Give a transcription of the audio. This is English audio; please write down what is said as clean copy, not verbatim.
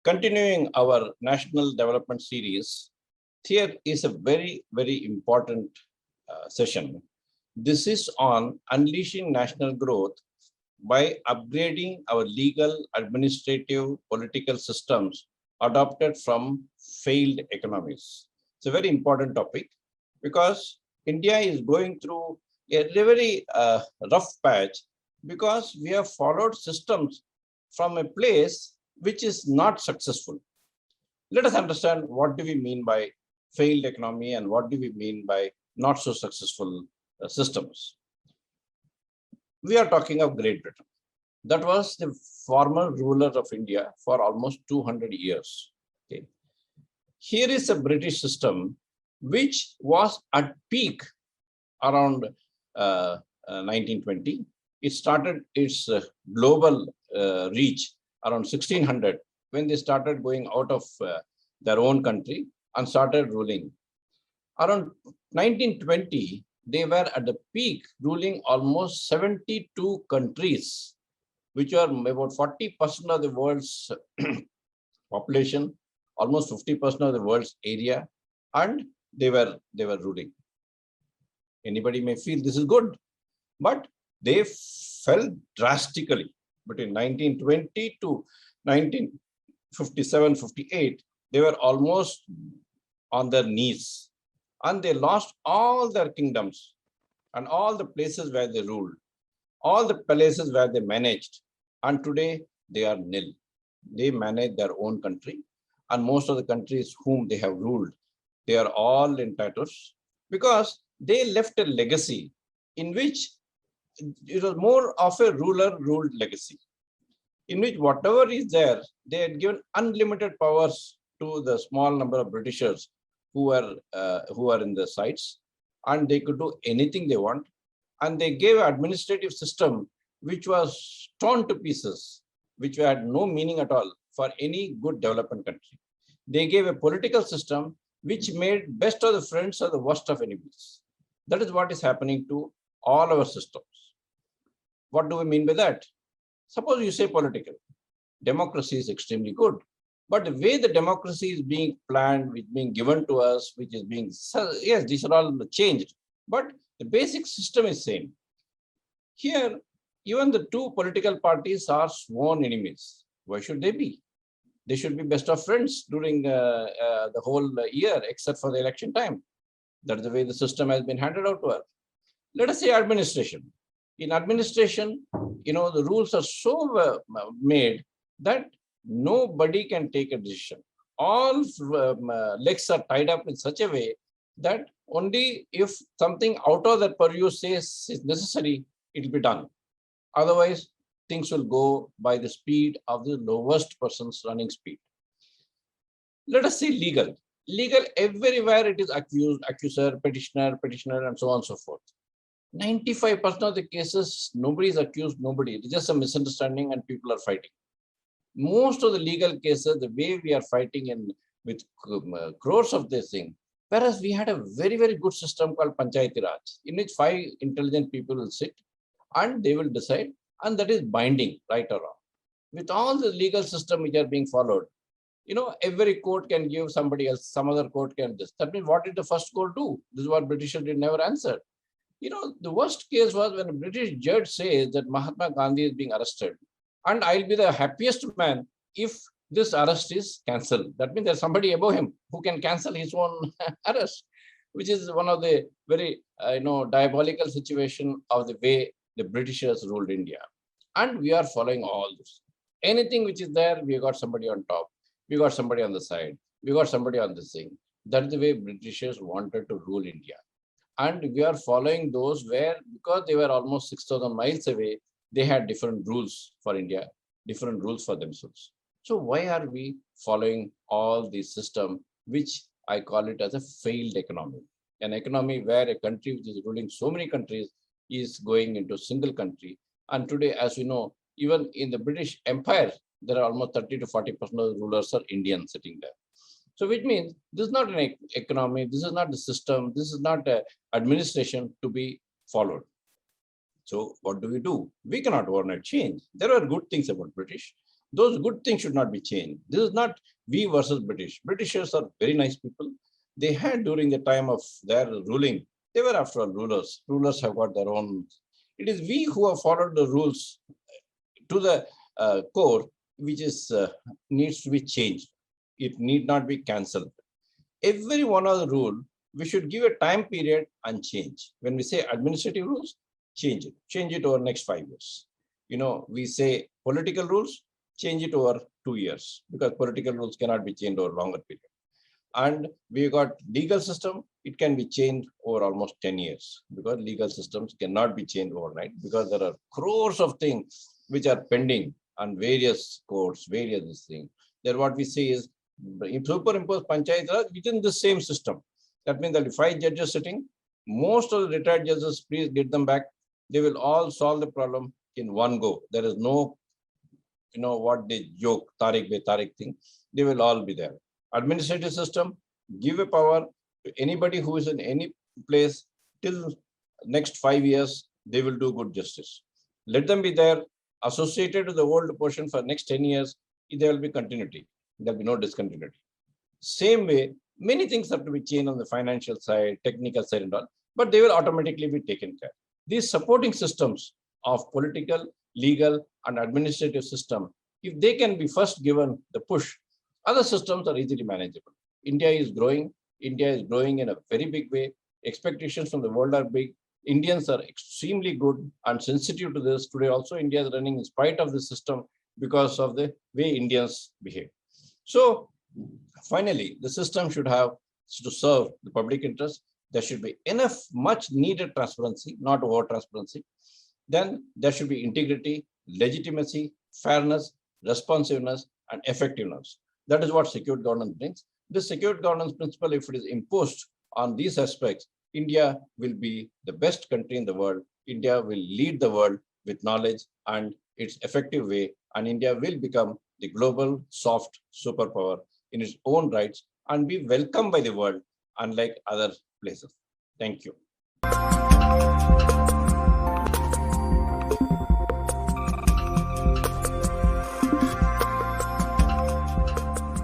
Continuing our national development series, here is a very, very important session. This is on unleashing national growth by upgrading our legal, administrative, political systems adopted from failed economies. It's a very important topic because India is going through a very rough patch because we have followed systems from a place which is not successful. Let us understand what do we mean by failed economy and what do we mean by not so successful systems. We are talking of Great Britain. That was the former ruler of India for almost 200 years. Okay. Here is a British system which was at peak around 1920. It started its global reach around 1600 when they started going out of their own country and started ruling. Around 1920, they were at the peak ruling almost 72 countries, which are about 40% of the world's population, almost 50% of the world's area, and they were ruling. Anybody may feel this is good, but they fell drastically between 1920 to 1957, 58. They were almost on their knees, and they lost all their kingdoms and all the places where they ruled, all the places where they managed, and today they are nil. They manage their own country, and most of the countries whom they have ruled, they are all in tatters because they left a legacy in which it was more of a ruler-ruled legacy, in which whatever is there, they had given unlimited powers to the small number of Britishers who are in the sites, and they could do anything they want. And they gave an administrative system which was torn to pieces, which had no meaning at all for any good development country. They gave a political system which made best of the friends or the worst of enemies. That is what is happening to all our systems. What do we mean by that? Suppose you say political. Democracy is extremely good. But the way the democracy is being planned, which is being given to us, which is being, yes, these are all changed. But the basic system is same. Here, even the two political parties are sworn enemies. Why should they be? They should be best of friends during the whole year, except for the election time. That's the way the system has been handed out to us. Let us say administration. In administration, the rules are so made that nobody can take a decision. All legs are tied up in such a way that only if something out of that purview says is necessary, it will be done. Otherwise, things will go by the speed of the lowest person's running speed. Let us say legal. Legal, everywhere it is accused, accuser, petitioner, and so on and so forth. 95% of the cases, nobody is accused, nobody. It's just a misunderstanding and people are fighting. Most of the legal cases, the way we are fighting with crores of this thing, whereas we had a very, very good system called Panchayati Raj, in which 5 intelligent people will sit and they will decide, and that is binding, right or wrong. With all the legal system which are being followed, every court can give somebody else, some other court can this. That means what did the first court do? This is what Britishers did never answer. The worst case was when a British judge says that Mahatma Gandhi is being arrested, and I'll be the happiest man if this arrest is cancelled. That means there's somebody above him who can cancel his own arrest, which is one of the very, diabolical situation of the way the Britishers ruled India. And we are following all this. Anything which is there, we got somebody on top. We got somebody on the side. We got somebody on this thing. That's the way Britishers wanted to rule India. And we are following those where, because they were almost 6,000 miles away, they had different rules for India, different rules for themselves. So why are we following all this system, which I call it as a failed economy? An economy where a country which is ruling so many countries is going into a single country. And today, as we know, even in the British Empire, there are almost 30 to 40% of the rulers are Indian sitting there. So which means this is not an economy, this is not the system, this is not an administration to be followed. So what do? We cannot overnight change. There are good things about British, Those good things should not be changed. This is not we versus British. Britishers are very nice people. They had during the time of their ruling, they were after all rulers. Rulers have got their own. It is we who have followed the rules to the core, which is needs to be changed. It need not be cancelled. Every one of the rule, we should give a time period and change. When we say administrative rules, change it over next 5 years. We say political rules, change it over 2 years, because political rules cannot be changed over longer period. And we got legal system, it can be changed over almost 10 years, because legal systems cannot be changed overnight, because there are crores of things which are pending on various courts, various things. Then what we say is, superimpose Panchayat Raj within the same system. That means that 5 judges sitting, most of the retired judges, please get them back. They will all solve the problem in one go. There is no, what they joke, Tariq be Tariq thing. They will all be there. Administrative system, give a power to anybody who is in any place till next 5 years, they will do good justice. Let them be there, associated to the old portion for next 10 years, there will be continuity. There will be no discontinuity. Same way, many things have to be changed on the financial side, technical side and all, but they will automatically be taken care. These supporting systems of political, legal and administrative system, if they can be first given the push, other systems are easily manageable. India is growing in a very big way. Expectations from the world are big. Indians are extremely good and sensitive to this. Today also India is running in spite of the system because of the way Indians behave. So finally, the system should have to serve the public interest. There should be enough much needed transparency, not over transparency. Then there should be integrity, legitimacy, fairness, responsiveness, and effectiveness. That is what secure governance brings. This secure governance principle, if it is imposed on these aspects, India will be the best country in the world. India will lead the world with knowledge and its effective way, and India will become the global soft superpower in its own rights and be welcomed by the world, unlike other places. Thank you.